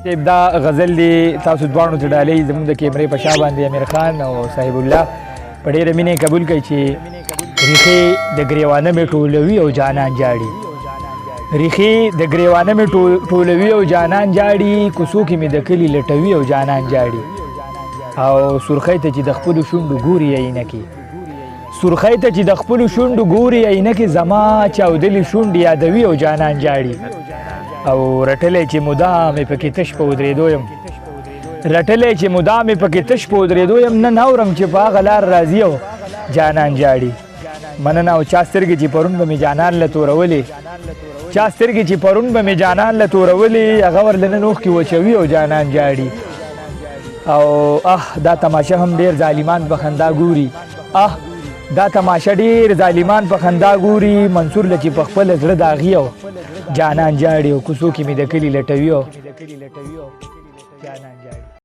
دا غزل دی تاسو دواړو ته ډالۍ زموږ د کیمرې په شا باندې امیر خان او صاحب الله په ډېره مینې قبول کوي چې ریښې د ګریوانه مې ټولوي او جانان جاړي. ریښې د ګریوانه مې ټولوي او جانان جاړي، کوڅو کې مې د کلي لټوي او جانان جاړي. او سرخۍ ته چې د خپلو شونډو ګوري عینکې، سرخۍ ته چې د خپلو شونډو ګوري عینکې، زما چاودلې شونډې یادوي او جانان جاړي. او رټلی چې مدام یې پکې تش په ودرېدو یم، رټلی چې مدام یې پکې تش په ودرېدو یم، نن اورم چې په هغه لار راځي او جانان جاړي. مننه. او چا سترګې چې پرون به مې جانان له تورولې، چا سترګې چې پرون به مې جانان له تورولې، هغه ورله نن اوښکې وچوي او جانان جاړي. او دا تماشه هم ډېر ظالمان په خندا ګوري، دا تماشه ډېر ظالمان په خندا ګوري. منصور له چې په خپله زړه داغي او جانان جاړي، او کوڅو کې مې د کلي لټوي او جانان جاړي.